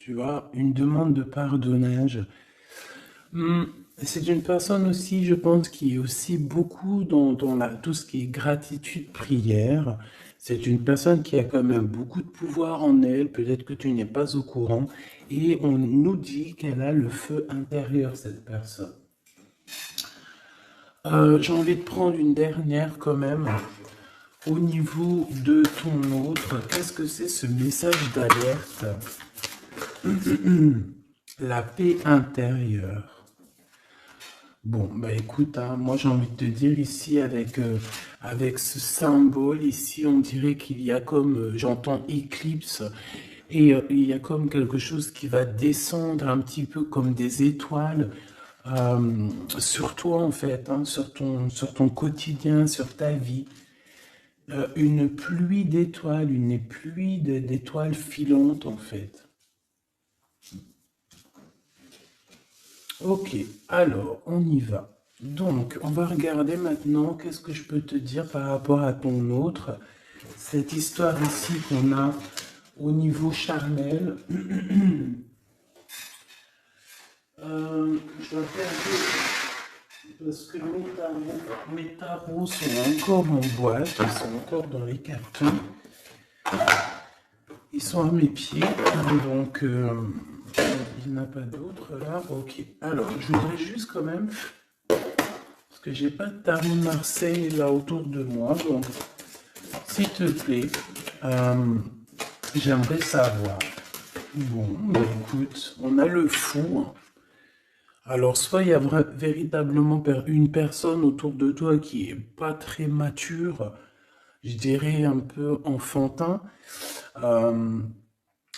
tu vois, une demande de pardonnage. Hmm, c'est une personne aussi, je pense, qui est aussi beaucoup dans tout ce qui est gratitude, prière. C'est une personne qui a quand même beaucoup de pouvoir en elle, peut-être que tu n'es pas au courant, et on nous dit qu'elle a le feu intérieur, cette personne. J'ai envie de prendre une dernière quand même. Au niveau de ton autre, qu'est-ce que c'est ce message d'alerte? La paix intérieure. Bon, bah écoute, hein, moi j'ai envie de te dire ici avec ce symbole, ici on dirait qu'il y a comme, j'entends éclipse, et il y a comme quelque chose qui va descendre un petit peu comme des étoiles sur toi en fait, hein, sur ton quotidien, sur ta vie. Une pluie d'étoiles, une pluie d'étoiles filantes en fait. Ok, alors on y va. Donc, on va regarder maintenant qu'est-ce que je peux te dire par rapport à ton autre. Cette histoire ici qu'on a au niveau charnel. Je vais faire parce que mes tarots sont encore en boîte, ils sont encore dans les cartons. Ils sont à mes pieds, donc il n'y en a pas d'autres là. Ok, alors je voudrais juste quand même, parce que j'ai pas de tarot de Marseille là autour de moi, donc s'il te plaît, euh, j'aimerais savoir. Bon, bah écoute, on a le fou. Alors, soit il y a véritablement une personne autour de toi qui est pas très mature, je dirais un peu enfantin, euh,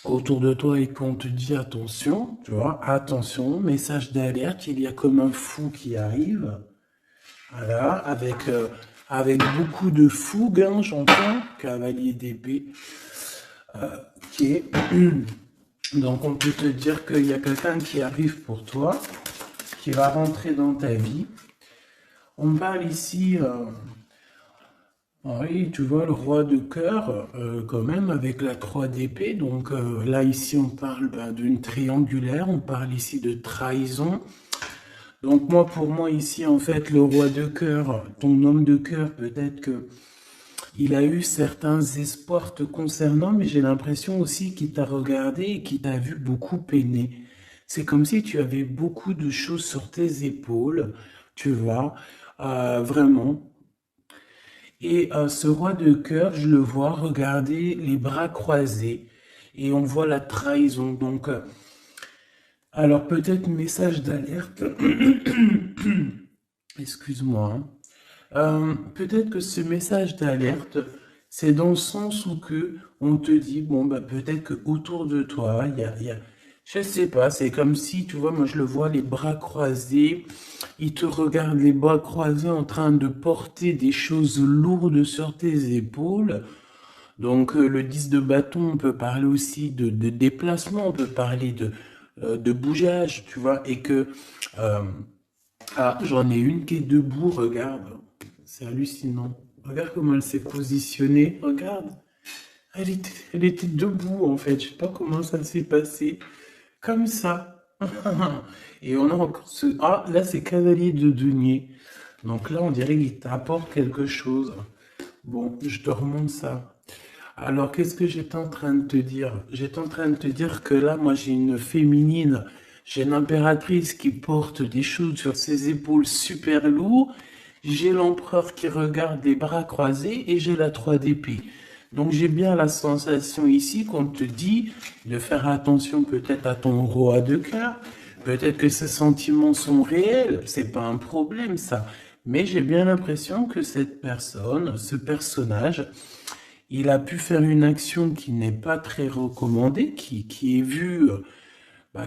autour de toi et qu'on te dit attention, tu vois, attention, message d'alerte, il y a comme un fou qui arrive, voilà, avec beaucoup de fougue, hein, j'entends, cavalier d'épée, qui est... Donc on peut te dire qu'il y a quelqu'un qui arrive pour toi, qui va rentrer dans ta vie. On parle ici, oui, tu vois, le roi de cœur, quand même, avec la croix d'épée. Donc là, ici, on parle d'une triangulaire, on parle ici de trahison. Donc moi, pour moi, ici, en fait, le roi de cœur, ton homme de cœur, peut-être que il a eu certains espoirs te concernant, mais j'ai l'impression aussi qu'il t'a regardé et qu'il t'a vu beaucoup peiner. C'est comme si tu avais beaucoup de choses sur tes épaules, tu vois, vraiment. Et ce roi de cœur, je le vois regarder les bras croisés et on voit la trahison. Donc, alors peut-être message d'alerte, excuse-moi, hein. Peut-être que ce message d'alerte, c'est dans le sens où que on te dit, bon, bah, peut-être que autour de toi, je sais pas, c'est comme si, tu vois, moi je le vois, les bras croisés, il te regarde les bras croisés en train de porter des choses lourdes sur tes épaules. Donc, le 10 de bâton, on peut parler aussi de déplacement, on peut parler de bougeage, tu vois, et que, euh, ah, j'en ai une qui est debout, regarde. C'est hallucinant. Regarde comment elle s'est positionnée. Regarde. Elle était debout, en fait. Je sais pas comment ça s'est passé. Comme ça. Et on a encore ce... Ah, là, c'est cavalier de denier. Donc là, on dirait qu'il t'apporte quelque chose. Bon, je te remonte ça. Alors, qu'est-ce que j'étais en train de te dire? J'étais en train de te dire que là, moi, j'ai une féminine, j'ai l'impératrice qui porte des choses sur ses épaules super lourds, j'ai l'empereur qui regarde les bras croisés et j'ai la 3 d'épée. Donc, j'ai bien la sensation ici qu'on te dit de faire attention peut-être à ton roi de cœur. Peut-être que ces sentiments sont réels, c'est pas un problème ça. Mais j'ai bien l'impression que cette personne, ce personnage, il a pu faire une action qui n'est pas très recommandée, qui est vue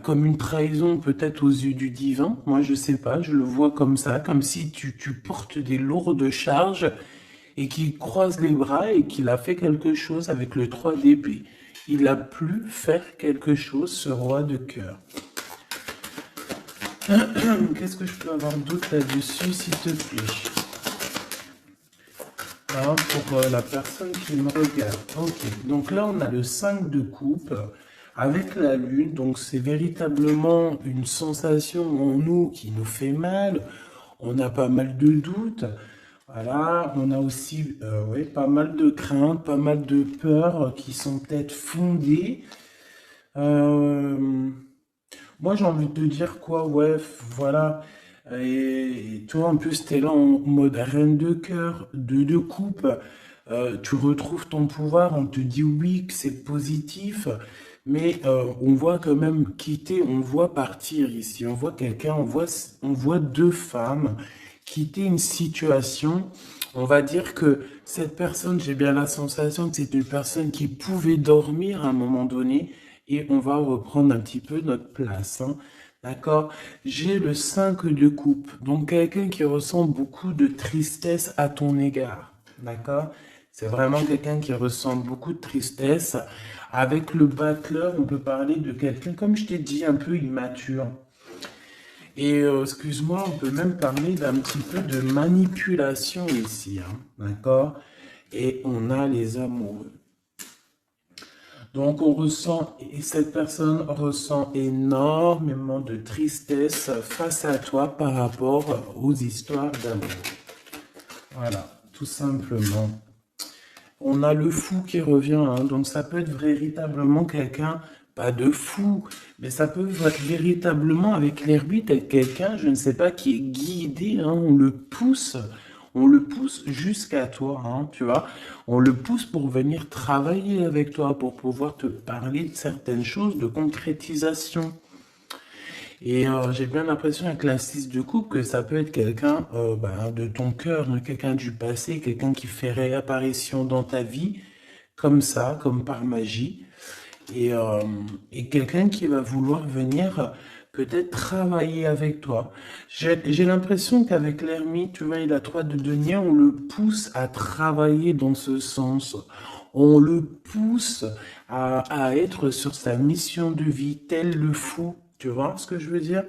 comme une trahison peut-être aux yeux du divin. Moi, je sais pas, je le vois comme ça, comme si tu portes des lourdes charges et qu'il croise les bras et qu'il a fait quelque chose avec le 3 d'épée. Il a pu faire quelque chose, ce roi de cœur. Qu'est-ce que je peux avoir d'autre là-dessus, s'il te plaît? Hein, pour la personne qui me regarde. Ok, donc là on a le 5 de coupe. avec la lune. Donc c'est véritablement une sensation en nous qui nous fait mal. On a pas mal de doutes. Voilà, on a aussi ouais, pas mal de craintes, pas mal de peurs qui sont peut-être fondées. Euh, Moi, j'ai envie de te dire quoi, ouais, voilà. Et toi, en plus, t'es là en mode reine de cœur, de coupe. Tu retrouves ton pouvoir, on te dit oui, que c'est positif, mais on voit quand même quitter, on voit partir ici. On voit quelqu'un, on voit deux femmes quitter une situation. On va dire que cette personne, j'ai bien la sensation que c'est une personne qui pouvait dormir à un moment donné et on va reprendre un petit peu notre place, hein. D'accord? J'ai le 5 de coupe, donc quelqu'un qui ressent beaucoup de tristesse à ton égard. D'accord? C'est vraiment quelqu'un qui ressent beaucoup de tristesse. Avec le battleur, on peut parler de quelqu'un, comme je t'ai dit, un peu immature. Et excuse-moi, on peut même parler d'un petit peu de manipulation ici, hein. D'accord? Et on a les amoureux. Donc on ressent, et cette personne ressent énormément de tristesse face à toi par rapport aux histoires d'amour. Voilà, tout simplement. On a le fou qui revient, hein, donc ça peut être véritablement quelqu'un, pas de fou, mais ça peut être véritablement avec l'hermite être quelqu'un, je ne sais pas, qui est guidé, hein, on le pousse jusqu'à toi, hein, tu vois, on le pousse pour venir travailler avec toi, pour pouvoir te parler de certaines choses, de concrétisation. Et j'ai bien l'impression avec la 6 de coupe que ça peut être quelqu'un de ton cœur, hein, quelqu'un du passé, quelqu'un qui fait réapparition dans ta vie, comme ça, comme par magie. Et, euh, et quelqu'un qui va vouloir venir peut-être travailler avec toi. J'ai l'impression qu'avec l'ermite, tu vois, il a 3 de denier, on le pousse à travailler dans ce sens. On le pousse à être sur sa mission de vie, tel le fou. Tu vois ce que je veux dire?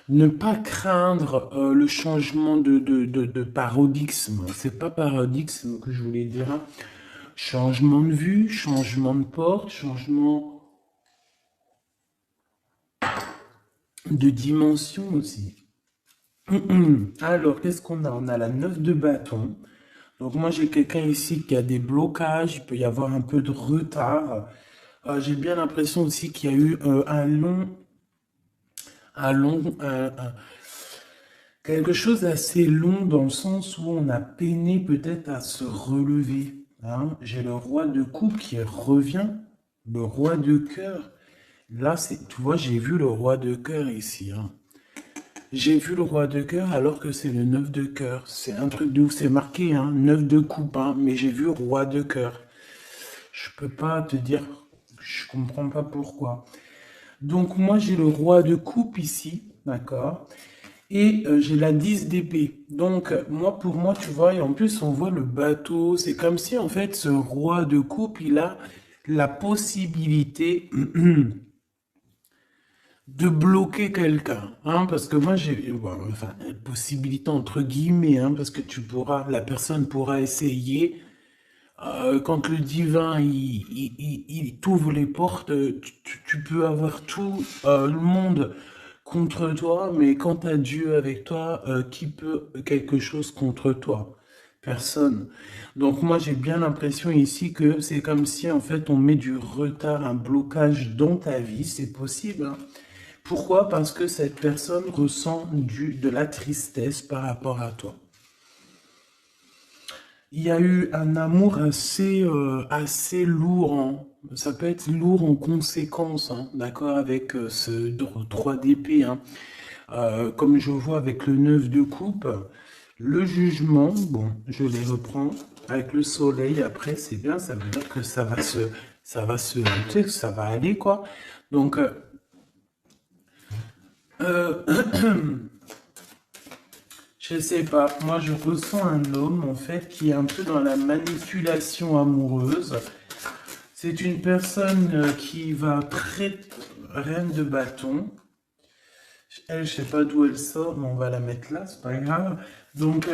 Ne pas craindre le changement de paradigme. C'est pas paradigme que je voulais dire, hein. Changement de vue, changement de porte, changement de dimension aussi. Alors, qu'est-ce qu'on a? On a la 9 de bâton. Donc moi, j'ai quelqu'un ici qui a des blocages, il peut y avoir un peu de retard. J'ai bien l'impression aussi qu'il y a eu un long, quelque chose d'assez long dans le sens où on a peiné peut-être à se relever, hein. J'ai le roi de coupe qui revient, le roi de cœur. Là, tu vois, j'ai vu le roi de cœur ici, hein. J'ai vu le roi de cœur alors que c'est le 9 de cœur. C'est un truc de ouf, c'est marqué, hein, 9 de coupe, hein, mais j'ai vu roi de cœur. Je peux pas te dire, je comprends pas pourquoi. Donc moi, j'ai le roi de coupe ici, d'accord? Et j'ai la 10 d'épée. Donc, moi, pour moi, tu vois, et en plus, on voit le bateau. C'est comme si, en fait, ce roi de coupe, il a la possibilité de bloquer quelqu'un, hein, parce que moi, bon, enfin, possibilité entre guillemets, hein, parce que la personne pourra essayer, quand le divin, il t'ouvre les portes, tu peux avoir tout le monde contre toi, mais quand tu as Dieu avec toi, qui peut quelque chose contre toi? Personne. Donc moi j'ai bien l'impression ici que c'est comme si en fait on met du retard, un blocage dans ta vie, c'est possible, hein. Pourquoi? Parce que cette personne ressent de la tristesse par rapport à toi. Il y a eu un amour assez lourd, hein. Ça peut être lourd en conséquence, hein, d'accord, avec ce 3 d'épée, hein. Comme je vois avec le 9 de coupe, le jugement, bon, je les reprends avec le soleil, après c'est bien, ça veut dire que tu sais, que ça va aller, quoi. Donc, euh, je sais pas, moi je ressens un homme en fait qui est un peu dans la manipulation amoureuse. C'est une personne qui va très reine de bâton. Elle, je sais pas d'où elle sort, mais on va la mettre là, c'est pas grave. Donc,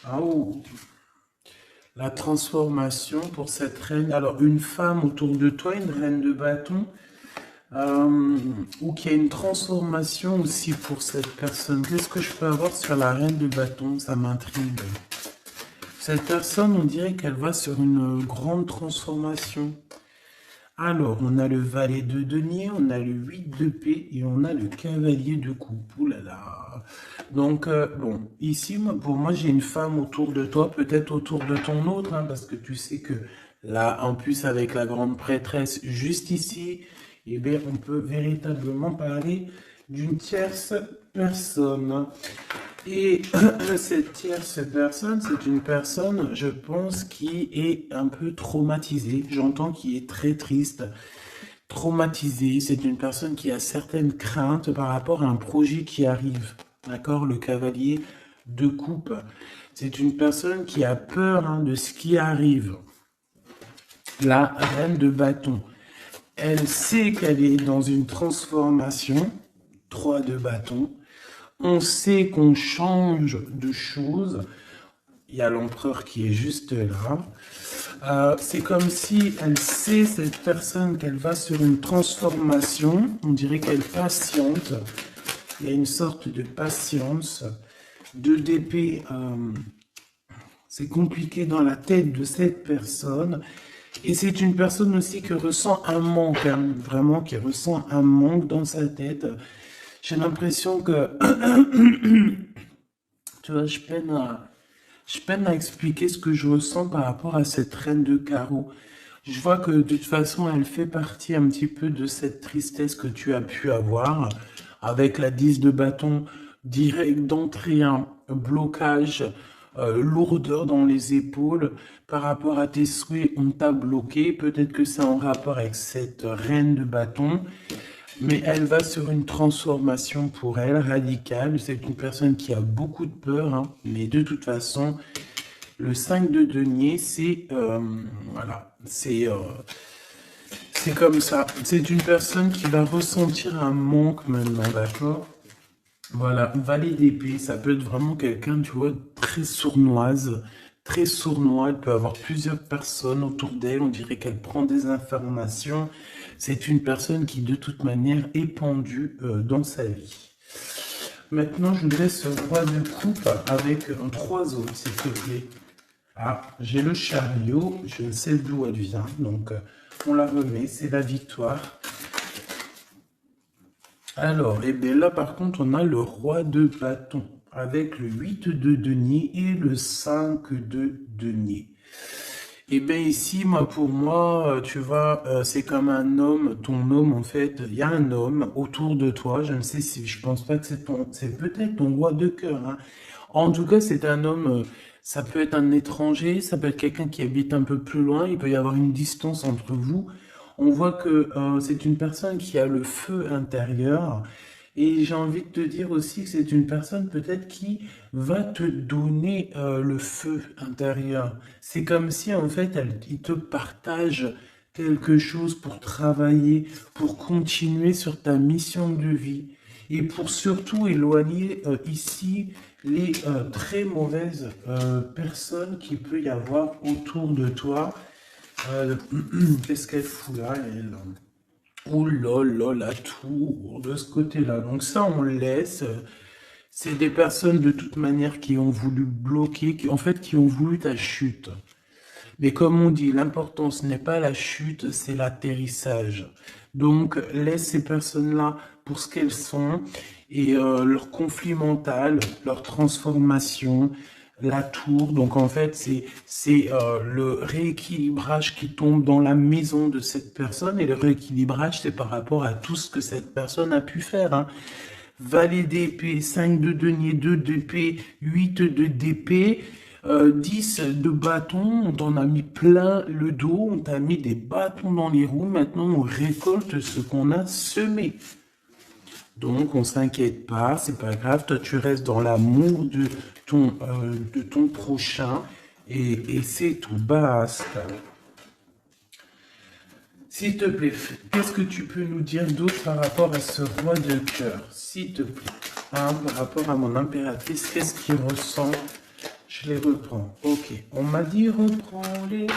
ah, oh, La transformation pour cette reine. Alors, une femme autour de toi, une reine de bâton, ou qu'il y a une transformation aussi pour cette personne. Qu'est-ce que je peux avoir sur la reine de bâton? Ça m'intrigue. Cette personne, on dirait qu'elle va sur une grande transformation. Alors, on a le valet de denier, on a le 8 de paix et on a le cavalier de coupe. Ouh là là. Donc, bon, ici, pour moi, j'ai une femme autour de toi, peut-être autour de ton autre, hein, parce que tu sais que là, en plus, avec la grande prêtresse juste ici, eh bien, on peut véritablement parler d'une tierce personne. Et cette tierce personne, c'est une personne, je pense, qui est un peu traumatisée. J'entends qui est très triste, traumatisée. C'est une personne qui a certaines craintes par rapport à un projet qui arrive. D'accord? Le cavalier de coupe. C'est une personne qui a peur, hein, de ce qui arrive. La reine de bâton. Elle sait qu'elle est dans une transformation. 3 de bâton. On sait qu'on change de choses. Il y a l'empereur qui est juste là. C'est comme si elle sait, cette personne, qu'elle va sur une transformation. On dirait qu'elle patiente. Il y a une sorte de patience. 2 d'épée, c'est compliqué dans la tête de cette personne. Et c'est une personne aussi qui ressent un manque, hein, vraiment, qui ressent un manque dans sa tête. J'ai l'impression que, tu vois, je peine à expliquer ce que je ressens par rapport à cette reine de carreau. Je vois que de toute façon, elle fait partie un petit peu de cette tristesse que tu as pu avoir avec la 10 de bâton, direct d'entrée, un blocage, lourdeur dans les épaules. Par rapport à tes souhaits, on t'a bloqué. Peut-être que c'est en rapport avec cette reine de bâton. Mais elle va sur une transformation pour elle, radicale. C'est une personne qui a beaucoup de peur, hein, mais de toute façon, le 5 de denier, c'est voilà, c'est comme ça. C'est une personne qui va ressentir un manque maintenant, d'accord? Voilà, valet d'épée, ça peut être vraiment quelqu'un, tu vois, très sournoise, très sournois. Elle peut avoir plusieurs personnes autour d'elle. On dirait qu'elle prend des informations. C'est une personne qui, de toute manière, est pendue dans sa vie. Maintenant, je voudrais ce roi de coupe avec 3 autres, s'il te plaît. Ah, j'ai le chariot. Je ne sais d'où elle vient, donc on la remet. C'est la victoire. Alors, et bien là, par contre, on a le roi de bâton avec le 8 de denier et le 5 de denier. Et bien ici, pour moi, tu vois, c'est comme un homme, ton homme, en fait, il y a un homme autour de toi. Je ne sais si, je pense pas que c'est peut-être ton roi de cœur, hein. En tout cas, c'est un homme, ça peut être un étranger, ça peut être quelqu'un qui habite un peu plus loin, il peut y avoir une distance entre vous. On voit que c'est une personne qui a le feu intérieur. Et j'ai envie de te dire aussi que c'est une personne peut-être qui va te donner le feu intérieur. C'est comme si en fait il te partage quelque chose pour travailler, pour continuer sur ta mission de vie et pour surtout éloigner ici les très mauvaises personnes qu'il peut y avoir autour de toi. Qu'est-ce qu'elle fout là, elle? Oh là là, la tour de ce côté-là. Donc ça, on le laisse. C'est des personnes de toute manière qui ont voulu bloquer, qui ont voulu ta chute. Mais comme on dit, l'important, ce n'est pas la chute, c'est l'atterrissage. Donc, laisse ces personnes-là pour ce qu'elles sont et leur conflit mental, leur transformation, la tour. Donc, en fait, c'est le rééquilibrage qui tombe dans la maison de cette personne. Et le rééquilibrage, c'est par rapport à tout ce que cette personne a pu faire, hein. Valet d'épée, 5 de denier, 2 d'épée, 8 de d'épée, 10 de bâtons, on t'en a mis plein le dos, on t'a mis des bâtons dans les roues, maintenant on récolte ce qu'on a semé. Donc on s'inquiète pas, c'est pas grave, toi tu restes dans l'amour de ton prochain et c'est tout, basta. S'il te plaît, qu'est-ce que tu peux nous dire d'autre par rapport à ce roi de cœur? S'il te plaît, hein, par rapport à mon impératrice, qu'est-ce qu'il ressent? Je je les reprends. Ok, on m'a dit reprends-les.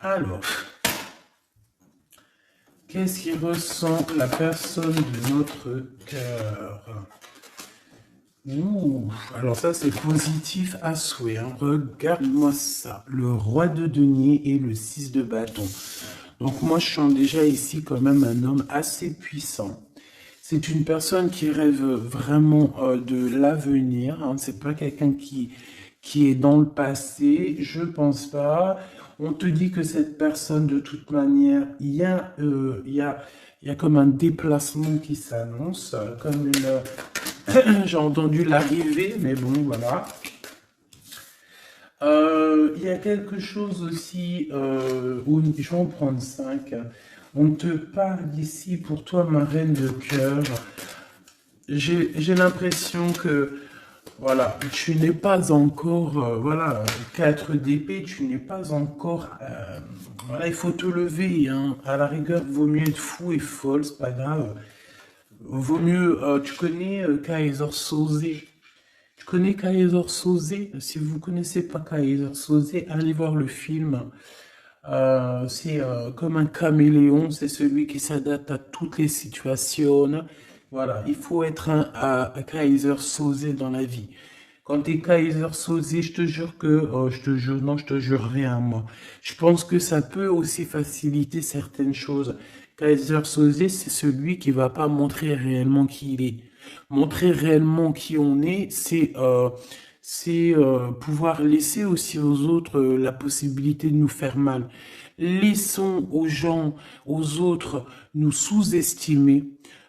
Alors, qu'est-ce qui ressent la personne de notre cœur? Ouh, alors ça c'est positif à souhait, hein. Regarde-moi ça, le roi de denier et le 6 de bâton. Donc moi je sens déjà ici quand même un homme assez puissant. C'est une personne qui rêve vraiment de l'avenir, hein. C'est pas quelqu'un qui est dans le passé, je pense pas. On te dit que cette personne, de toute manière, il y a comme un déplacement qui s'annonce, comme une... J'ai entendu l'arrivée, mais bon, voilà. Il y a quelque chose aussi où je vais en prendre 5. On te parle ici pour toi, ma reine de cœur. J'ai l'impression que, voilà, tu n'es pas encore, voilà, 4 d'épée, tu n'es pas encore, voilà, il faut te lever, hein. À la rigueur, vaut mieux être fou et folle, c'est pas grave. Vaut mieux, tu connais Kaiser Soze. Tu connais Kaiser Soze? Si vous connaissez pas Kaiser Soze, allez voir le film. C'est comme un caméléon, c'est celui qui s'adapte à toutes les situations. Voilà, il faut être un Kaiser Soze dans la vie. Quand tu es Kaiser Soze, je te jure que, je te jure, non, je te jure rien, moi. Je pense que ça peut aussi faciliter certaines choses. Kaiser Soze, c'est celui qui va pas montrer réellement qui il est. Montrer réellement qui on est, c'est pouvoir laisser aussi aux autres la possibilité de nous faire mal. Laissons aux gens, aux autres, nous sous-estimer.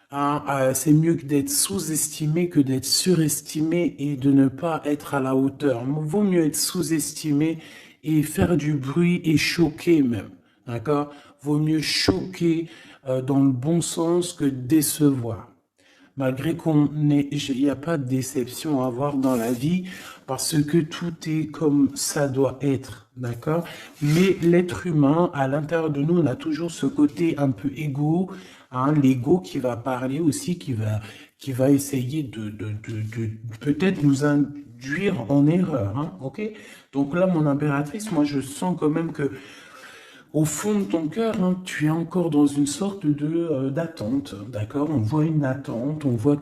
Hein, c'est mieux que d'être sous-estimé que d'être surestimé et de ne pas être à la hauteur. Vaut mieux être sous-estimé et faire du bruit et choquer même. D'accord? Vaut mieux choquer dans le bon sens que décevoir. Malgré il n'y a pas de déception à avoir dans la vie, parce que tout est comme ça doit être, d'accord? Mais l'être humain, à l'intérieur de nous, on a toujours ce côté un peu égo, hein, l'ego qui va parler aussi, qui va essayer de peut-être nous induire en erreur, hein, ok? Donc là, mon impératrice, moi, je sens quand même que au fond de ton cœur, hein, tu es encore dans une sorte de d'attente, d'accord? On voit une attente, on voit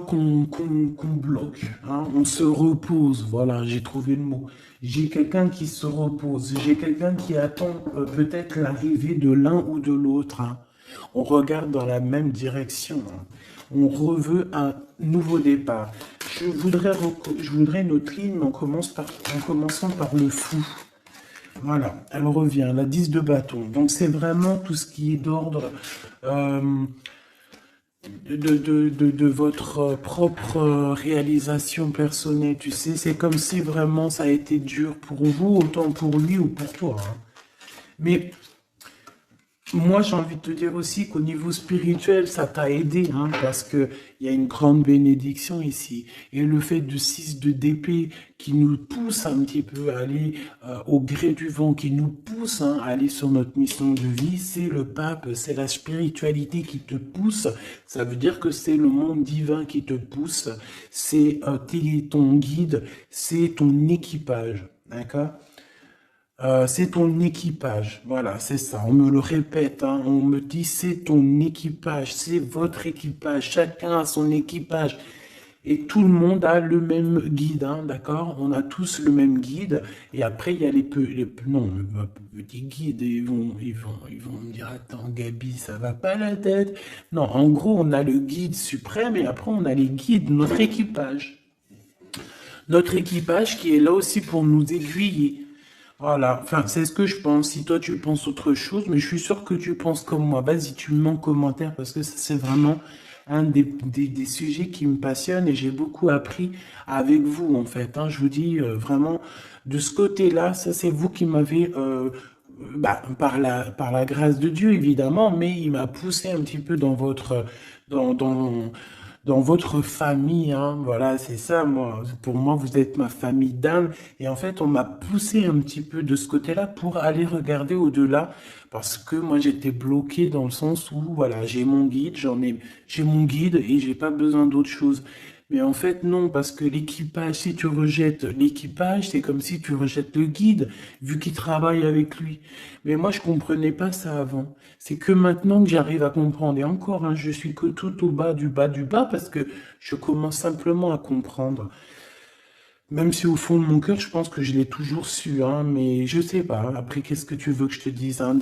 qu'on bloque, hein, on se repose. Voilà, j'ai trouvé le mot. J'ai quelqu'un qui se repose, j'ai quelqu'un qui attend peut-être l'arrivée de l'un ou de l'autre, hein. On regarde dans la même direction, hein. On reveut un nouveau départ. Je voudrais notre ligne, en commençant par le fou. Voilà, elle revient, la 10 de bâton. Donc c'est vraiment tout ce qui est d'ordre de votre propre réalisation personnelle. Tu sais, c'est comme si vraiment ça a été dur pour vous, autant pour lui ou pour toi, hein. Mais moi, j'ai envie de te dire aussi qu'au niveau spirituel, ça t'a aidé, hein, parce que il y a une grande bénédiction ici. Et le fait de 6 de d'épée qui nous pousse un petit peu à aller au gré du vent, qui nous pousse, hein, à aller sur notre mission de vie, c'est le pape, c'est la spiritualité qui te pousse. Ça veut dire que c'est le monde divin qui te pousse, c'est ton guide, c'est ton équipage, d'accord? C'est ton équipage, voilà, c'est ça. On me le répète, hein, on me dit c'est ton équipage, c'est votre équipage, chacun a son équipage. Et tout le monde a le même guide, hein, d'accord? On a tous le même guide. Et après, il y a non, petits guides, ils vont me dire, attends, Gabi, ça va pas la tête. Non, en gros, on a le guide suprême et après, on a les guides, notre équipage. Notre équipage qui est là aussi pour nous aiguiller. Voilà, enfin, c'est ce que je pense. Si toi tu penses autre chose, mais je suis sûr que tu penses comme moi. Vas-y, tu me mets en commentaire parce que ça, c'est vraiment un des sujets qui me passionne et j'ai beaucoup appris avec vous, en fait, hein. Je vous dis vraiment, de ce côté-là, ça, c'est vous qui m'avez, par la grâce de Dieu, évidemment, mais il m'a poussé un petit peu dans dans votre famille, hein. Voilà, c'est ça, moi. Pour moi, vous êtes ma famille d'âme. Et en fait, on m'a poussé un petit peu de ce côté-là pour aller regarder au-delà. Parce que moi, j'étais bloqué dans le sens où, voilà, j'ai mon guide, j'ai mon guide et j'ai pas besoin d'autre chose. Mais en fait, non, parce que l'équipage, si tu rejettes l'équipage, c'est comme si tu rejettes le guide, vu qu'il travaille avec lui. Mais moi, je comprenais pas ça avant. C'est que maintenant que j'arrive à comprendre. Et encore, hein, je suis que tout au bas du bas du bas, parce que je commence simplement à comprendre. Même si au fond de mon cœur, je pense que je l'ai toujours su, hein, mais je sais pas. Après, qu'est-ce que tu veux que je te dise, hein?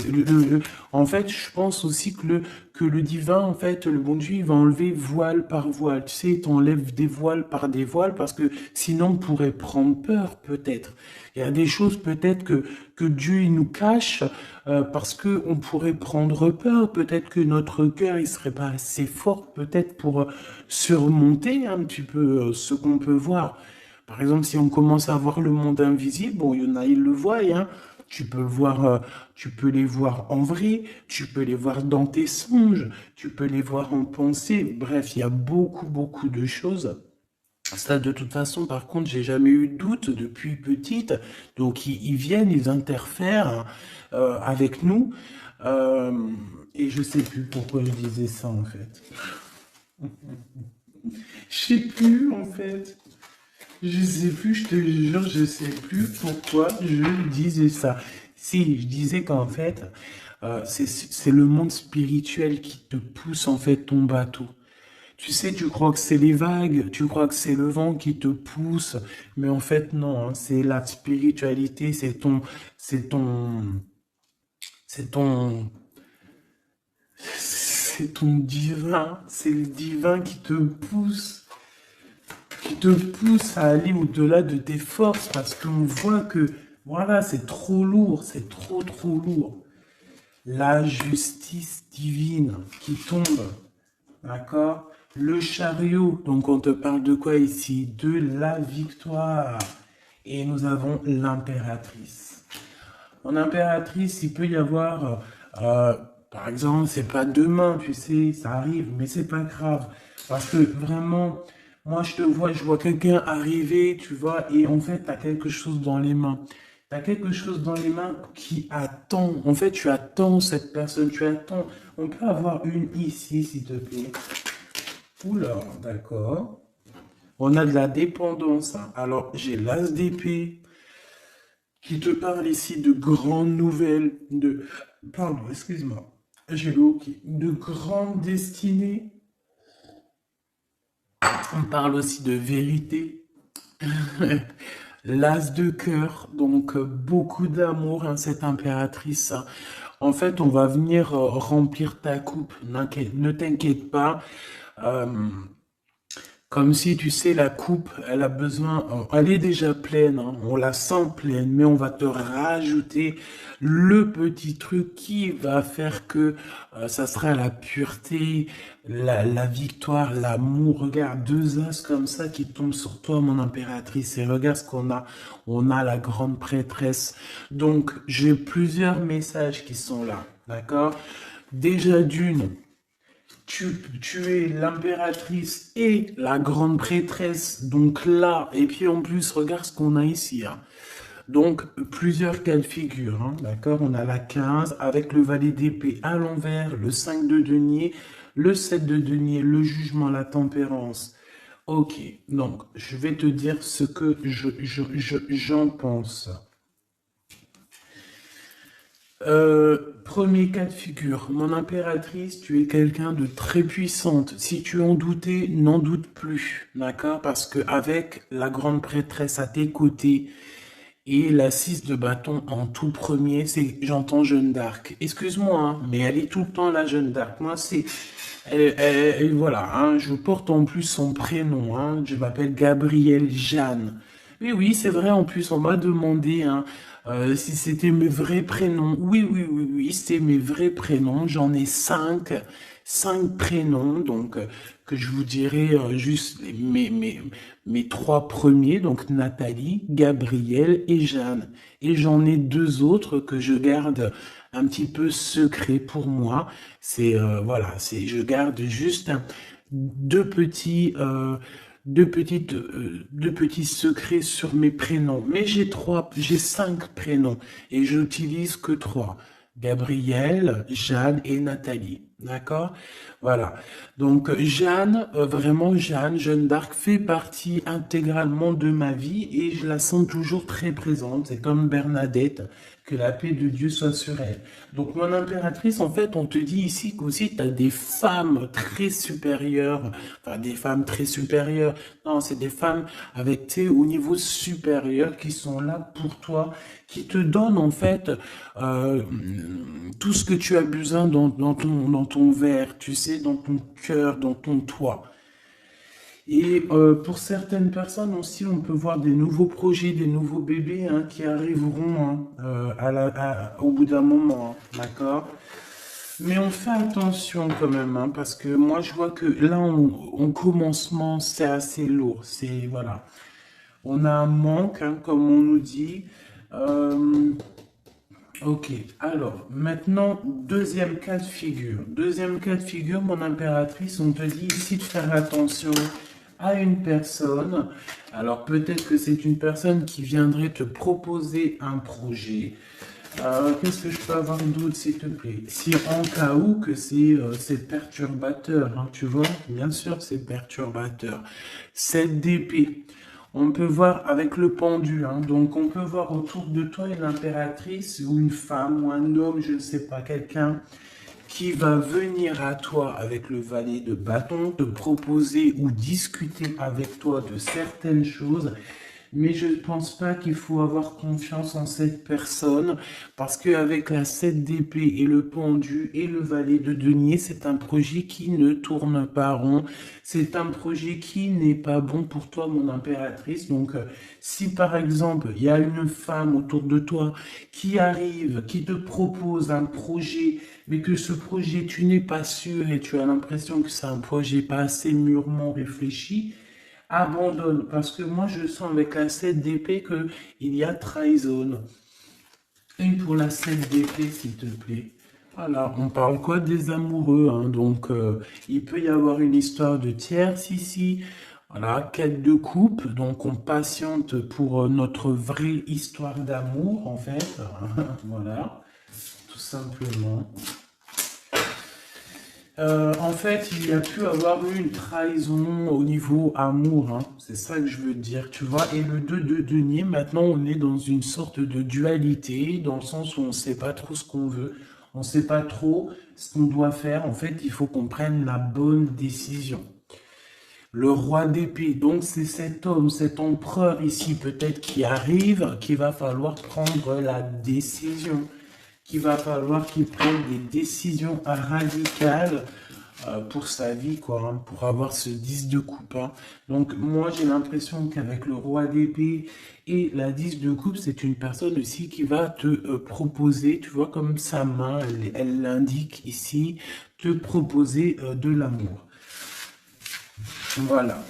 En fait, je pense aussi que le divin, en fait, le bon Dieu, il va enlever voile par voile. Tu sais, il t'enlève des voiles par des voiles parce que sinon, on pourrait prendre peur, peut-être. Il y a des choses, peut-être, que Dieu, il nous cache parce que on pourrait prendre peur. Peut-être que notre cœur, il serait pas assez fort, peut-être, pour surmonter un petit peu ce qu'on peut voir. Par exemple, si on commence à voir le monde invisible, bon, il y en a, ils le voient, hein. Tu peux le voir, tu peux les voir en vrai, tu peux les voir dans tes songes, tu peux les voir en pensée. Bref, il y a beaucoup, beaucoup de choses. Ça, de toute façon, par contre, j'ai jamais eu de doute depuis petite. Donc, ils viennent, ils interfèrent avec nous. Euh, et je sais plus pourquoi je disais ça, en fait. Je sais plus, en fait. Je sais plus, je te jure, je sais plus pourquoi je disais ça. Si, je disais qu'en fait, c'est le monde spirituel qui te pousse en fait ton bateau. Tu sais, tu crois que c'est les vagues, tu crois que c'est le vent qui te pousse, mais en fait non, hein, c'est la spiritualité, c'est ton, c'est ton, c'est ton divin, c'est le divin qui te pousse à aller au-delà de tes forces parce qu'on voit que, voilà, c'est trop lourd, c'est trop, trop lourd. La justice divine qui tombe, d'accord? Le chariot, donc on te parle de quoi ici? De la victoire. Et nous avons l'impératrice. En impératrice, il peut y avoir, euh, par exemple, c'est pas demain, tu sais, ça arrive, mais c'est pas grave. Parce que vraiment, moi je vois quelqu'un arriver, tu vois, et en fait, tu as quelque chose dans les mains. Tu as quelque chose dans les mains qui attend. En fait, tu attends cette personne, tu attends. On peut avoir une ici, s'il te plaît. Oula, d'accord. On a de la dépendance, hein. Alors, j'ai l'as d'épée qui te parle ici de grandes nouvelles, pardon, excuse-moi, j'ai le hoquet, de grandes destinées. On parle aussi de vérité. L'as de cœur, donc beaucoup d'amour, hein, cette impératrice, hein. En fait, on va venir remplir ta coupe. Ne t'inquiète pas. Euh, Comme si, tu sais, la coupe, elle a besoin, elle est déjà pleine, hein, on la sent pleine, mais on va te rajouter le petit truc qui va faire que ça sera la pureté, la victoire, l'amour. Regarde, deux as comme ça qui tombent sur toi, mon impératrice, et regarde ce qu'on a. On a la grande prêtresse. Donc, j'ai plusieurs messages qui sont là, d'accord? Déjà d'une, tu es l'impératrice et la grande prêtresse, donc là, et puis en plus, regarde ce qu'on a ici, hein. Donc, plusieurs cas de figure, hein, d'accord? On a la 15 avec le valet d'épée à l'envers, le 5 de denier, le 7 de denier, le jugement, la tempérance. Ok, donc, je vais te dire ce que j'en pense. Premier cas de figure, mon impératrice, tu es quelqu'un de très puissante. Si tu en doutais, n'en doute plus, d'accord? Parce que avec la grande prêtresse à tes côtés et la 6 de bâton en tout premier, j'entends Jeanne d'Arc. Excuse-moi, hein, mais elle est tout le temps la Jeanne d'Arc. Moi, voilà, hein, je porte en plus son prénom, hein, je m'appelle Gabrielle Jeanne. Oui, oui, c'est vrai, en plus, on m'a demandé, hein, si c'était mes vrais prénoms. Oui, oui, oui, oui, c'est mes vrais prénoms. J'en ai cinq prénoms, donc, que je vous dirai juste mes trois premiers, donc Nathalie, Gabrielle et Jeanne. Et j'en ai deux autres que je garde un petit peu secret pour moi. Voilà, je garde juste deux petits secrets sur mes prénoms. Mais j'ai 5 prénoms et j'utilise que 3. Gabrielle, Jeanne et Nathalie. D'accord? Voilà. Donc, Jeanne, vraiment Jeanne d'Arc fait partie intégralement de ma vie et je la sens toujours très présente. C'est comme Bernadette, que la paix de Dieu soit sur elle. Donc, mon impératrice, en fait, on te dit ici qu'aussi tu as des femmes très supérieures, enfin des femmes très supérieures. Non, c'est des femmes avec, tu sais, au niveau supérieur qui sont là pour toi, qui te donnent en fait euh, tout ce que tu as besoin dans ton verre, tu sais, dans ton cœur, dans ton toit. Et pour certaines personnes aussi, on peut voir des nouveaux projets, des nouveaux bébés hein, qui arriveront hein, au bout d'un moment, hein, d'accord? Mais on fait attention quand même, hein, parce que moi je vois que là, en commencement, c'est assez lourd. C'est, voilà. On a un manque, hein, comme on nous dit. Euh, ok, alors maintenant, deuxième cas de figure. Deuxième cas de figure, mon impératrice, on te dit ici de faire attention à une personne. Alors peut-être que c'est une personne qui viendrait te proposer un projet. Qu'est-ce que je peux avoir d'autre, s'il te plaît? Si en cas où que c'est perturbateur, hein, tu vois, bien sûr c'est perturbateur. Cette d'épée. On peut voir avec le pendu, hein, donc on peut voir autour de toi une impératrice ou une femme ou un homme, je ne sais pas, quelqu'un qui va venir à toi avec le valet de bâton, te proposer ou discuter avec toi de certaines choses. Mais je ne pense pas qu'il faut avoir confiance en cette personne parce qu'avec la 7 d'épée et le pendu et le valet de denier, c'est un projet qui ne tourne pas rond. C'est un projet qui n'est pas bon pour toi, mon impératrice. Donc, si par exemple, il y a une femme autour de toi qui arrive, qui te propose un projet, mais que ce projet, tu n'es pas sûr et tu as l'impression que c'est un projet pas assez mûrement réfléchi, abandonne, parce que moi je sens avec la 7 d'épée qu'il y a trahison. Et pour la 7 d'épée, s'il te plaît. Voilà, on parle quoi des amoureux, hein, donc il peut y avoir une histoire de tierce ici. Voilà, quête de coupe, donc on patiente pour notre vraie histoire d'amour, en fait. Voilà, tout simplement. En fait, il y a pu avoir eu une trahison au niveau amour, hein. C'est ça que je veux dire, tu vois. Et le 2 de denier, maintenant, on est dans une sorte de dualité, dans le sens où on ne sait pas trop ce qu'on veut, on ne sait pas trop ce qu'on doit faire. En fait, il faut qu'on prenne la bonne décision. Le roi d'épée, donc c'est cet homme, cet empereur ici, peut-être qui arrive, qu'il va falloir prendre la décision, qu'il va falloir qu'il prenne des décisions radicales pour sa vie, quoi, hein, pour avoir ce 10 de coupe. Hein. Donc moi j'ai l'impression qu'avec le roi d'épée et la 10 de coupe, c'est une personne aussi qui va te proposer, tu vois, comme sa main, elle l'indique ici, te proposer de l'amour. Voilà.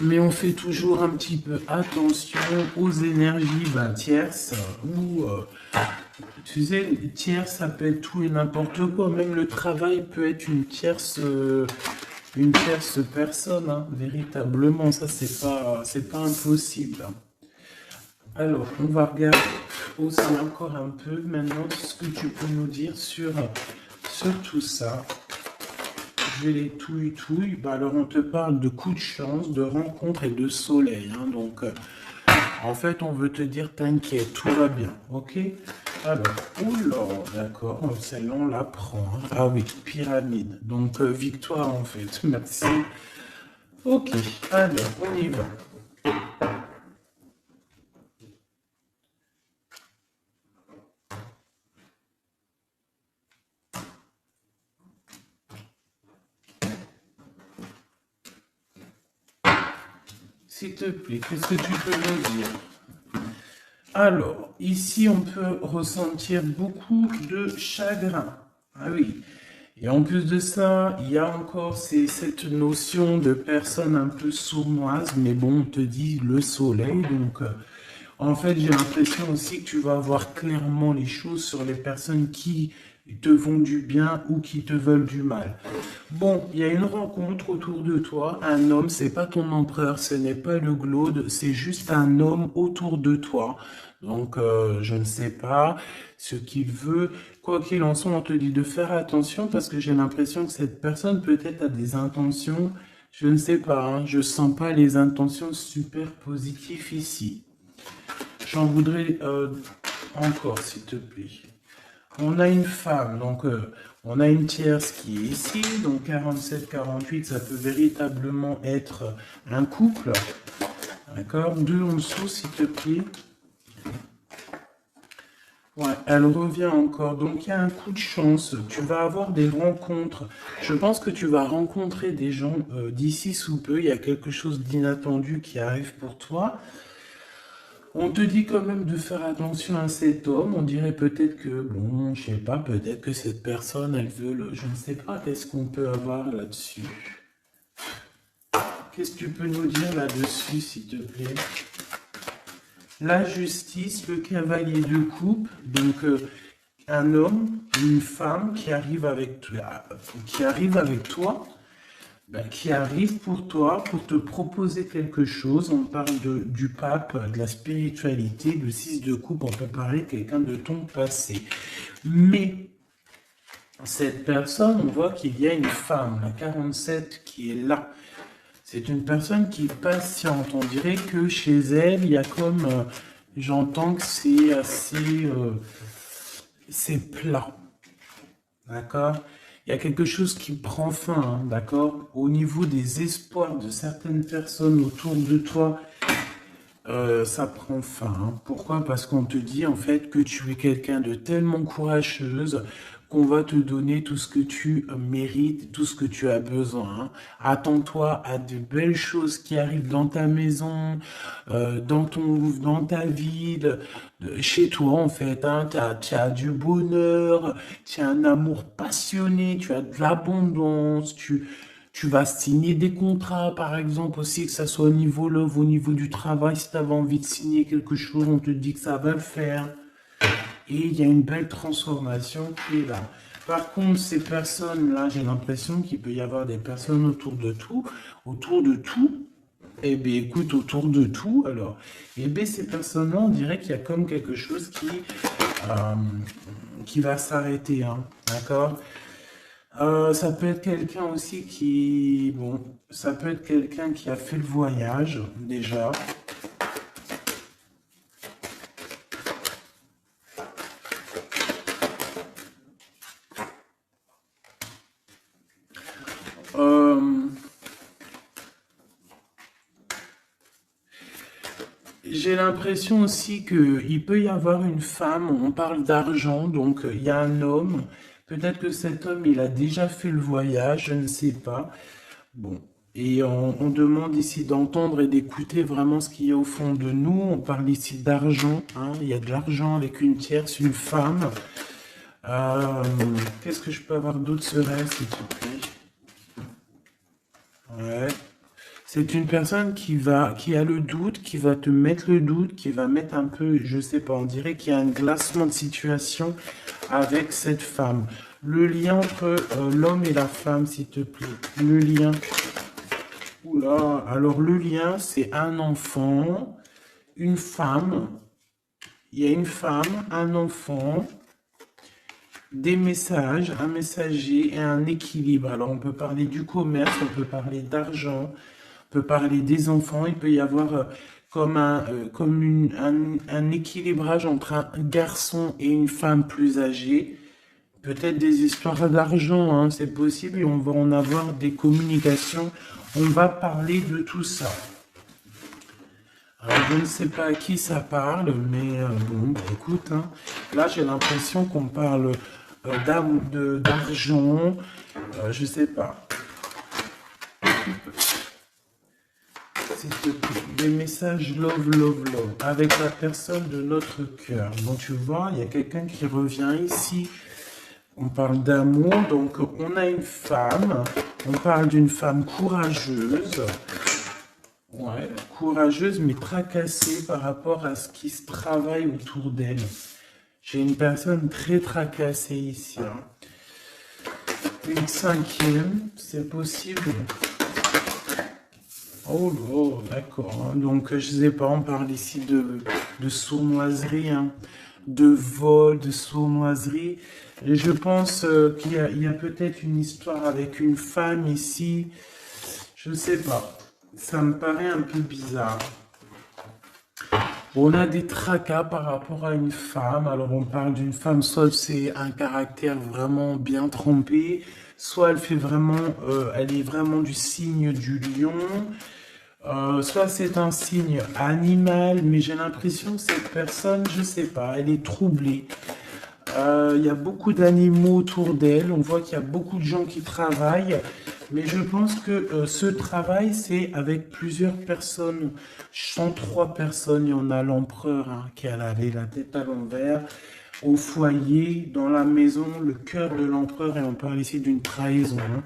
Mais on fait toujours un petit peu attention aux énergies tierces ou tu sais, tierce ça peut être tout et n'importe quoi. Même le travail peut être une tierce personne, hein, véritablement. Ça c'est pas impossible. Alors, on va regarder aussi encore un peu maintenant ce que tu peux nous dire sur tout ça. Je les touille. Bah, alors, on te parle de coups de chance, de rencontres et de soleil. Hein, donc, en fait, on veut te dire, t'inquiète, tout va bien. Ok? Alors, oula, d'accord. Celle-là, on la prend. Hein. Ah oui, pyramide. Donc, victoire, en fait. Merci. Ok, alors, on y va. S'il te plaît, qu'est-ce que tu peux nous dire? Alors, ici, on peut ressentir beaucoup de chagrin. Ah oui. Et en plus de ça, il y a encore cette notion de personne un peu sournoise, mais bon, on te dit le soleil, donc en fait, j'ai l'impression aussi que tu vas voir clairement les choses sur les personnes qui te font du bien ou qui te veulent du mal. Bon, il y a une rencontre autour de toi, un homme, c'est pas ton empereur, ce n'est pas le glaude, c'est juste un homme autour de toi. Donc, je ne sais pas ce qu'il veut. Quoi qu'il en soit, on te dit de faire attention parce que j'ai l'impression que cette personne peut-être a des intentions, je ne sais pas, hein, je sens pas les intentions super positives ici. J'en voudrais encore, s'il te plaît. On a une femme, donc on a une tierce qui est ici, donc 47-48, ça peut véritablement être un couple. D'accord? Deux en dessous, s'il te plaît. Ouais, elle revient encore. Donc il y a un coup de chance. Tu vas avoir des rencontres. Je pense que tu vas rencontrer des gens d'ici sous peu. Il y a quelque chose d'inattendu qui arrive pour toi. On te dit quand même de faire attention à cet homme. On dirait peut-être que, bon, je sais pas, peut-être que cette personne, elle veut le... Je ne sais pas, qu'est-ce qu'on peut avoir là-dessus? Qu'est-ce que tu peux nous dire là-dessus, s'il te plaît? La justice, le cavalier de coupe, donc un homme, une femme qui arrive avec toi, qui arrive pour toi, pour te proposer quelque chose. On parle du pape, de la spiritualité, le 6 de coupe, on peut parler de quelqu'un de ton passé. Mais cette personne, on voit qu'il y a une femme, la 47, qui est là. C'est une personne qui est patiente. On dirait que chez elle, il y a comme... j'entends que c'est assez... c'est plat. D'accord? Il y a quelque chose qui prend fin, hein, d'accord? Au niveau des espoirs de certaines personnes autour de toi, ça prend fin, hein. Pourquoi? Parce qu'on te dit en fait que tu es quelqu'un de tellement courageuse qu'on va te donner tout ce que tu mérites, tout ce que tu as besoin, hein. Attends-toi à de belles choses qui arrivent dans ta maison, dans ta ville, chez toi en fait, hein. Tu as du bonheur, tu as un amour passionné, tu as de l'abondance, tu vas signer des contrats, par exemple, aussi, que ça soit au niveau love, au niveau du travail. Si tu avais envie de signer quelque chose, on te dit que ça va le faire. Et il y a une belle transformation qui est là. Par contre, ces personnes-là, j'ai l'impression qu'il peut y avoir des personnes autour de tout. Autour de tout. Eh bien, écoute, autour de tout, alors. Eh bien, ces personnes-là, on dirait qu'il y a comme quelque chose qui va s'arrêter, hein. D'accord? Ça peut être quelqu'un aussi qui... Bon, ça peut être quelqu'un qui a fait le voyage, déjà. J'ai l'impression aussi qu'il peut y avoir une femme, on parle d'argent, donc il y a un homme. Peut-être que cet homme, il a déjà fait le voyage, je ne sais pas. Bon, et on demande ici d'entendre et d'écouter vraiment ce qu'il y a au fond de nous. On parle ici d'argent, hein. Il y a de l'argent avec une tierce, une femme. Euh, Qu'est-ce que je peux avoir d'autre serait, s'il te plaît? Ouais. C'est une personne qui a le doute, qui va te mettre le doute, qui va mettre un peu, je sais pas, on dirait qu'il y a un glacement de situation avec cette femme. Le lien entre l'homme et la femme, s'il te plaît. Le lien. Oula, alors le lien, c'est un enfant, une femme. Il y a une femme, un enfant, des messages, un messager et un équilibre. Alors on peut parler du commerce, on peut parler d'argent, on peut parler des enfants. Il peut y avoir un équilibrage entre un garçon et une femme plus âgée. Peut-être des histoires d'argent, hein, c'est possible, et on va en avoir des communications. On va parler de tout ça. Alors, je ne sais pas à qui ça parle, mais bon, bah, écoute, hein, là j'ai l'impression qu'on parle d'argent, je sais pas. C'est des messages love, love, love, avec la personne de notre cœur. Donc tu vois, il y a quelqu'un qui revient ici. On parle d'amour, donc on a une femme, on parle d'une femme courageuse. Ouais, courageuse mais tracassée par rapport à ce qui se travaille autour d'elle. J'ai une personne très tracassée ici, hein. Une cinquième, c'est possible. Oh là, d'accord, hein. Donc, je sais pas, on parle ici de sournoiserie, hein, de vol, de sournoiserie. Et je pense il y a peut-être une histoire avec une femme ici. Je sais pas. Ça me paraît un peu bizarre. On a des tracas par rapport à une femme. Alors, on parle d'une femme, soit c'est un caractère vraiment bien trempé, soit elle fait vraiment, elle est vraiment du signe du lion. Soit c'est un signe animal, mais j'ai l'impression que cette personne, je sais pas, elle est troublée. Il y a beaucoup d'animaux autour d'elle, on voit qu'il y a beaucoup de gens qui travaillent, mais je pense que ce travail, c'est avec plusieurs personnes. 103 personnes, il y en a l'empereur hein, qui a la tête à l'envers, au foyer, dans la maison, le cœur de l'empereur, et on parle ici d'une trahison, hein.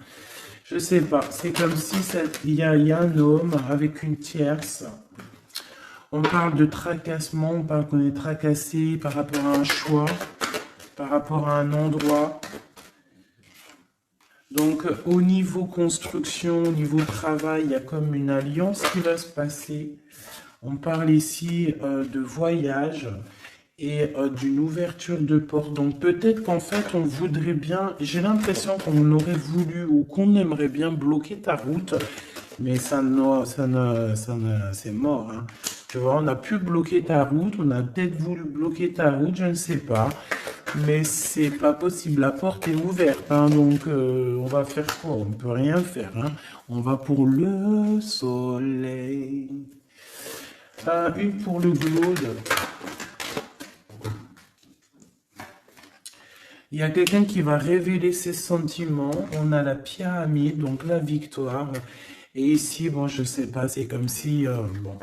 Je sais pas, c'est comme si il y a un homme avec une tierce. On parle de tracassement, on parle qu'on est tracassé par rapport à un choix, par rapport à un endroit. Donc au niveau construction, au niveau travail, il y a comme une alliance qui va se passer. On parle ici de voyage et d'une ouverture de porte. Donc peut-être qu'en fait on voudrait bien, j'ai l'impression qu'on aurait voulu ou qu'on aimerait bien bloquer ta route, mais c'est mort, hein. Tu vois, on a pu bloquer ta route, on a peut-être voulu bloquer ta route, je ne sais pas, mais c'est pas possible, la porte est ouverte, hein, donc on va faire quoi? On peut rien faire, hein. On va pour le soleil. Une pour le Claude. Il y a quelqu'un qui va révéler ses sentiments. On a la pyramide, donc la victoire. Et ici, bon, je sais pas, c'est comme si... bon.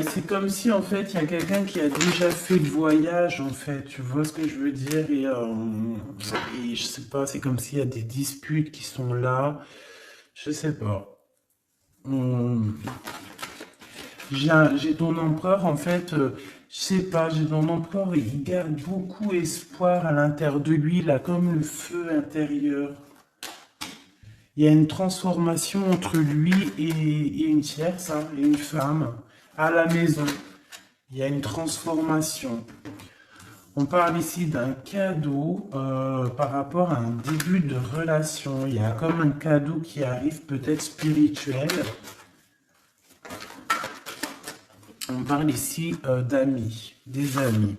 C'est comme si, en fait, il y a quelqu'un qui a déjà fait le voyage, en fait. Tu vois ce que je veux dire? Et je sais pas, c'est comme s'il y a des disputes qui sont là. Je sais pas. Hum, j'ai ton empereur, en fait, je sais pas, j'ai ton empereur, il garde beaucoup espoir à l'intérieur de lui, là, comme le feu intérieur. Il y a une transformation entre lui et une tierce, hein, et une femme, à la maison. Il y a une transformation. On parle ici d'un cadeau par rapport à un début de relation. Il y a comme un cadeau qui arrive, peut-être spirituel. On parle ici d'amis, des amis.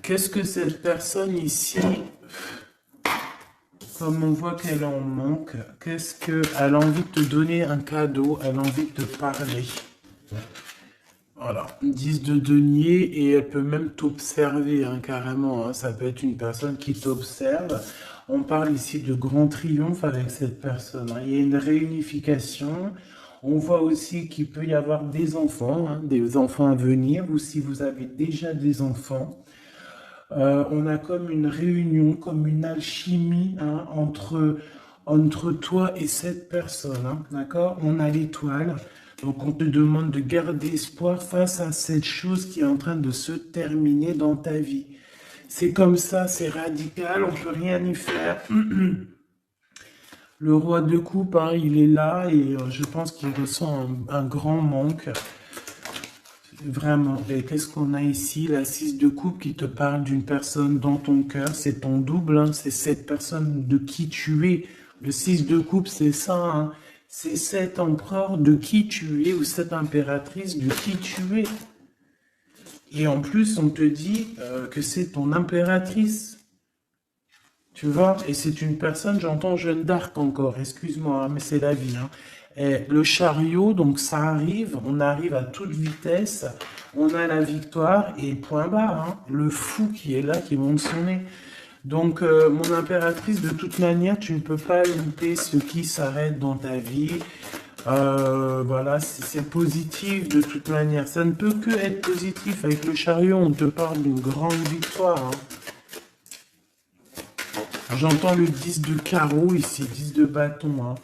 Qu'est-ce que cette personne ici, comme on voit qu'elle en manque, qu'est-ce qu'elle a envie de te donner un cadeau, elle a envie de te parler. Voilà, 10 de denier et elle peut même t'observer hein, carrément, hein. Ça peut être une personne qui t'observe. On parle ici de grand triomphe avec cette personne, hein. Il y a une réunification. On voit aussi qu'il peut y avoir des enfants, hein, des enfants à venir, ou si vous avez déjà des enfants. On a comme une réunion, comme une alchimie hein, entre toi et cette personne, hein, d'accord? On a l'étoile, donc on te demande de garder espoir face à cette chose qui est en train de se terminer dans ta vie. C'est comme ça, c'est radical, on peut rien y faire. Le roi de coupe, hein, il est là et je pense qu'il ressent un grand manque. Vraiment. Et qu'est-ce qu'on a ici? La 6 de coupe qui te parle d'une personne dans ton cœur. C'est ton double, hein. C'est cette personne de qui tu es. Le 6 de coupe, c'est ça, hein. C'est cet empereur de qui tu es ou cette impératrice de qui tu es. Et en plus, on te dit que c'est ton impératrice. Tu vois? Et c'est une personne, j'entends Jeanne d'Arc encore, excuse-moi, hein, mais c'est la vie, hein. Et le chariot, donc ça arrive, on arrive à toute vitesse, on a la victoire et point barre, hein, le fou qui est là, qui monte son nez. Donc, mon impératrice, de toute manière, tu ne peux pas louper ce qui s'arrête dans ta vie. Voilà, c'est positif de toute manière. Ça ne peut que être positif. Avec le chariot, on te parle d'une grande victoire, hein. J'entends le 10 de carreau ici, 10 de bâton, hein.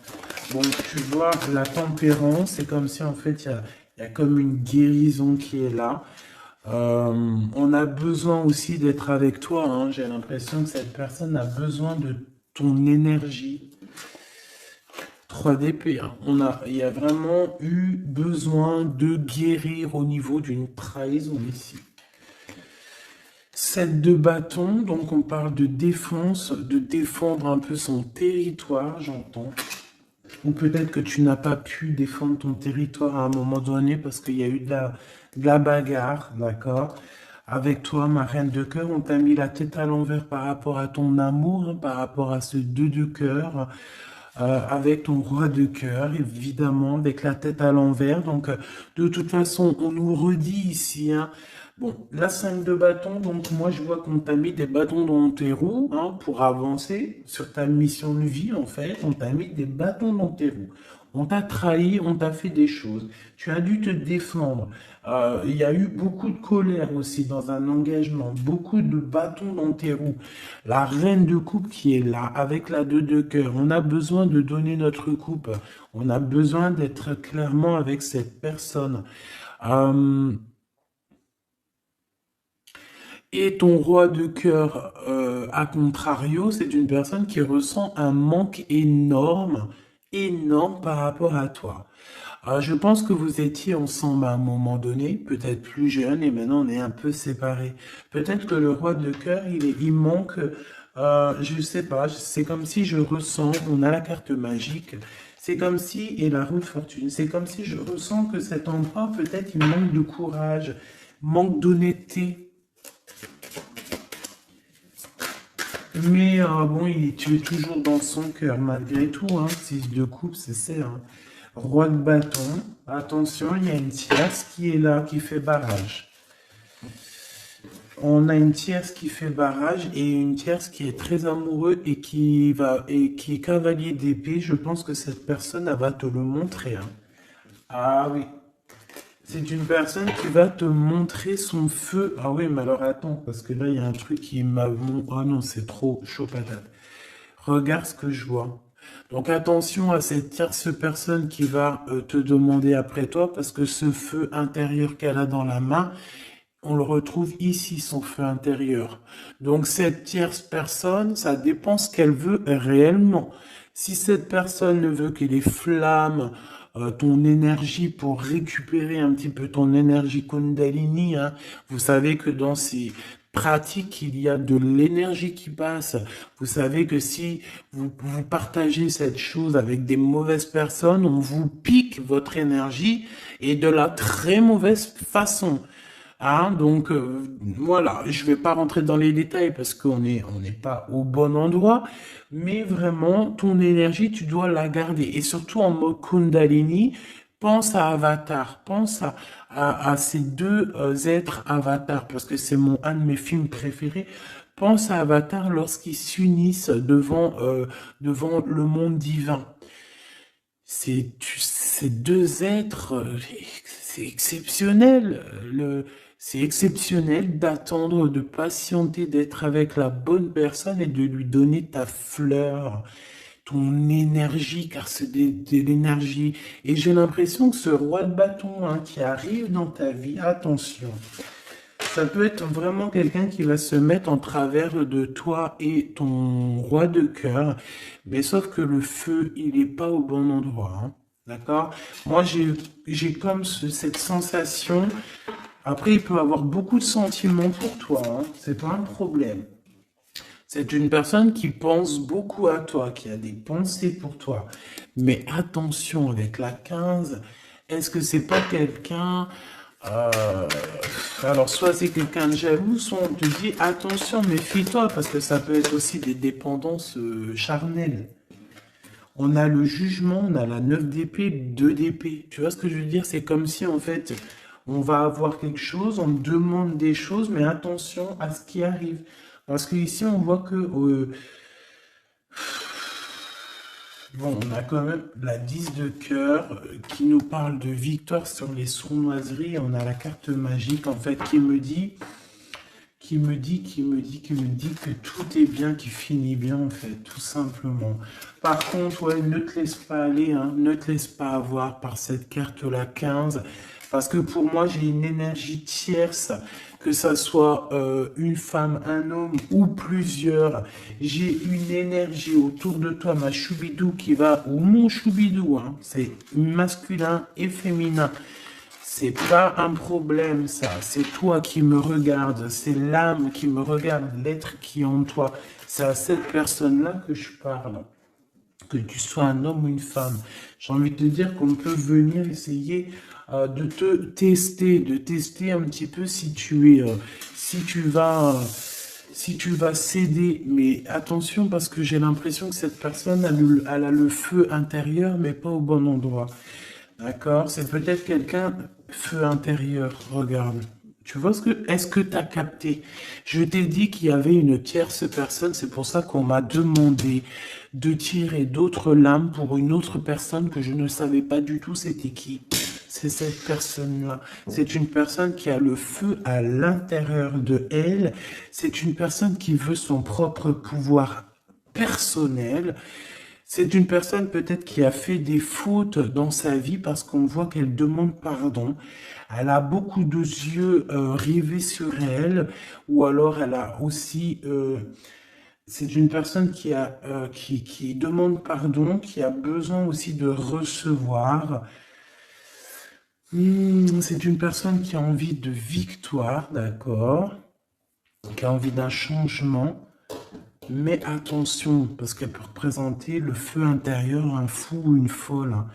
Bon, tu vois, la tempérance, c'est comme si en fait, il y a comme une guérison qui est là. On a besoin aussi d'être avec toi, hein. J'ai l'impression que cette personne a besoin de ton énergie. 3 d'épée, hein. Il y a vraiment eu besoin de guérir au niveau d'une trahison ici. 7 de bâton, donc on parle de défense, de défendre un peu son territoire, j'entends. Ou peut-être que tu n'as pas pu défendre ton territoire à un moment donné parce qu'il y a eu de la bagarre, d'accord? Avec toi, ma reine de cœur, on t'a mis la tête à l'envers par rapport à ton amour, hein, par rapport à ce 2 de cœur, avec ton roi de cœur, évidemment, avec la tête à l'envers. Donc, de toute façon, on nous redit ici, hein. Bon, la 5 de bâton, donc moi je vois qu'on t'a mis des bâtons dans tes roues, hein, pour avancer sur ta mission de vie, en fait. On t'a mis des bâtons dans tes roues. On t'a trahi, on t'a fait des choses. Tu as dû te défendre. Il y a eu beaucoup de colère aussi dans un engagement, beaucoup de bâtons dans tes roues. La reine de coupe qui est là, avec la 2 de cœur. On a besoin de donner notre coupe. On a besoin d'être clairement avec cette personne. Euh, et ton roi de cœur, à contrario, c'est une personne qui ressent un manque énorme, énorme par rapport à toi. Je pense que vous étiez ensemble à un moment donné, peut-être plus jeune, et maintenant on est un peu séparés. Peut-être que le roi de cœur, il manque, je sais pas, c'est comme si je ressens, on a la carte magique, c'est comme si, et la roue de fortune, c'est comme si je ressens que cet endroit, peut-être il manque de courage, manque d'honnêteté. Mais bon, tu es toujours dans son cœur, malgré tout, hein. 6 de coupe, c'est ça, hein. Roi de bâton, attention, il y a une tierce qui est là, qui fait barrage. On a une tierce qui fait barrage et une tierce qui est très amoureux et qui est cavalier d'épée. Je pense que cette personne, elle va te le montrer, hein. Ah oui. C'est une personne qui va te montrer son feu. Ah oui, mais alors attends, parce que là, il y a un truc qui m'a... Ah non, c'est trop chaud patate. Regarde ce que je vois. Donc attention à cette tierce personne qui va te demander après toi, parce que ce feu intérieur qu'elle a dans la main, on le retrouve ici, son feu intérieur. Donc cette tierce personne, ça dépend ce qu'elle veut réellement. Si cette personne ne veut que les flammes, ton énergie pour récupérer un petit peu ton énergie Kundalini, hein, vous savez que dans ces pratiques, il y a de l'énergie qui passe. Vous savez que si vous partagez cette chose avec des mauvaises personnes, on vous pique votre énergie et de la très mauvaise façon. Hein, donc voilà, je vais pas rentrer dans les détails parce qu'on n'est pas au bon endroit, mais vraiment ton énergie tu dois la garder et surtout en mode Kundalini, pense à Avatar, pense à ces deux êtres Avatar parce que c'est un de mes films préférés. Pense à Avatar lorsqu'ils s'unissent devant le monde divin. Ces deux êtres, c'est exceptionnel. C'est exceptionnel d'attendre, de patienter, d'être avec la bonne personne et de lui donner ta fleur, ton énergie, car c'est de l'énergie. Et j'ai l'impression que ce roi de bâton, hein, qui arrive dans ta vie, attention, ça peut être vraiment quelqu'un qui va se mettre en travers de toi et ton roi de cœur, mais sauf que le feu, il n'est pas au bon endroit, hein. D'accord? Moi, j'ai comme cette sensation. Après, il peut avoir beaucoup de sentiments pour toi, hein. C'est pas un problème. C'est une personne qui pense beaucoup à toi, qui a des pensées pour toi. Mais attention, avec la 15, est-ce que c'est pas quelqu'un... euh, alors, soit c'est quelqu'un de jaloux, soit on te dit attention, méfie-toi, parce que ça peut être aussi des dépendances charnelles. On a le jugement, on a la 9 d'épée, 2 d'épée. Tu vois ce que je veux dire? C'est comme si, en fait, on va avoir quelque chose, on demande des choses, mais attention à ce qui arrive. Parce que ici, on voit que bon, on a quand même la 10 de cœur qui nous parle de victoire sur les sournoiseries. On a la carte magique, en fait, qui me dit, qui me dit que tout est bien, qui finit bien, en fait, tout simplement. Par contre, ouais, ne te laisse pas aller, hein, ne te laisse pas avoir par cette carte-là 15, parce que pour moi, j'ai une énergie tierce, que ça soit une femme, un homme ou plusieurs. J'ai une énergie autour de toi, ma choubidou qui va, ou mon choubidou, hein, c'est masculin et féminin. C'est pas un problème, ça. C'est toi qui me regardes. C'est l'âme qui me regarde, l'être qui est en toi. C'est à cette personne-là que je parle. Que tu sois un homme ou une femme. J'ai envie de te dire qu'on peut venir essayer de te tester, de tester un petit peu si tu es, si tu vas céder. Mais attention parce que j'ai l'impression que cette personne, elle a le feu intérieur, mais pas au bon endroit. D'accord? C'est peut-être quelqu'un, feu intérieur, regarde. Tu vois est-ce que tu as capté? Je t'ai dit qu'il y avait une tierce personne, c'est pour ça qu'on m'a demandé de tirer d'autres lames pour une autre personne que je ne savais pas du tout c'était qui. C'est cette personne-là. C'est une personne qui a le feu à l'intérieur de elle. C'est une personne qui veut son propre pouvoir personnel. C'est une personne peut-être qui a fait des fautes dans sa vie parce qu'on voit qu'elle demande pardon. Elle a beaucoup de yeux rivés sur elle, ou alors elle a aussi, c'est une personne qui demande pardon, qui a besoin aussi de recevoir. C'est une personne qui a envie de victoire, d'accord, qui a envie d'un changement. Mais attention, parce qu'elle peut représenter le feu intérieur, un fou ou une folle, hein.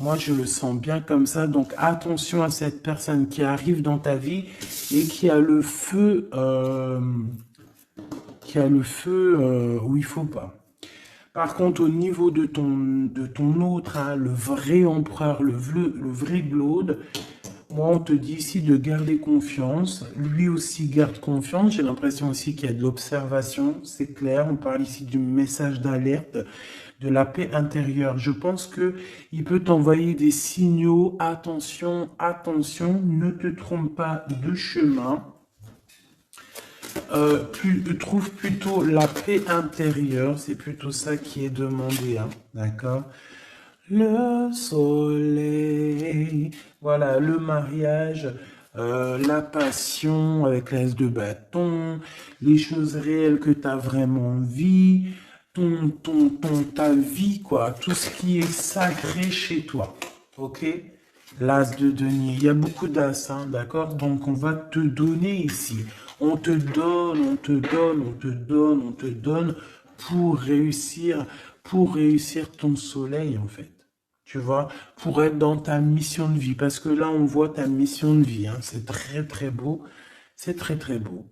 Moi, je le sens bien comme ça. Donc, attention à cette personne qui arrive dans ta vie et qui a le feu, où il faut pas. Par contre, au niveau de ton autre, hein, le vrai empereur, le vrai Glaude, moi, on te dit ici de garder confiance. Lui aussi garde confiance. J'ai l'impression aussi qu'il y a de l'observation. C'est clair. On parle ici du message d'alerte, de la paix intérieure. Je pense que il peut t'envoyer des signaux. Attention, attention. Ne te trompe pas de chemin. Trouve plutôt la paix intérieure. C'est plutôt ça qui est demandé, hein. D'accord? Le soleil, voilà, le mariage, la passion avec l'as de bâton, les choses réelles que tu as vraiment envie, ta vie, quoi, tout ce qui est sacré chez toi, ok? L'as de denier, il y a beaucoup d'as, hein, d'accord? Donc on va te donner ici, on te donne, on te donne, on te donne, on te donne pour réussir ton soleil, en fait. Tu vois, pour être dans ta mission de vie. Parce que là, on voit ta mission de vie, hein. C'est très, très beau. C'est très, très beau.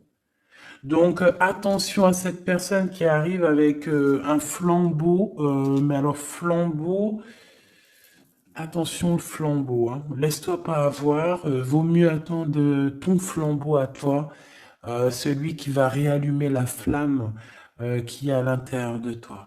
Donc, attention à cette personne qui arrive avec un flambeau. Mais alors, flambeau, attention le flambeau, hein. Laisse-toi pas avoir. Vaut mieux attendre ton flambeau à toi. Celui qui va réallumer la flamme qui est à l'intérieur de toi.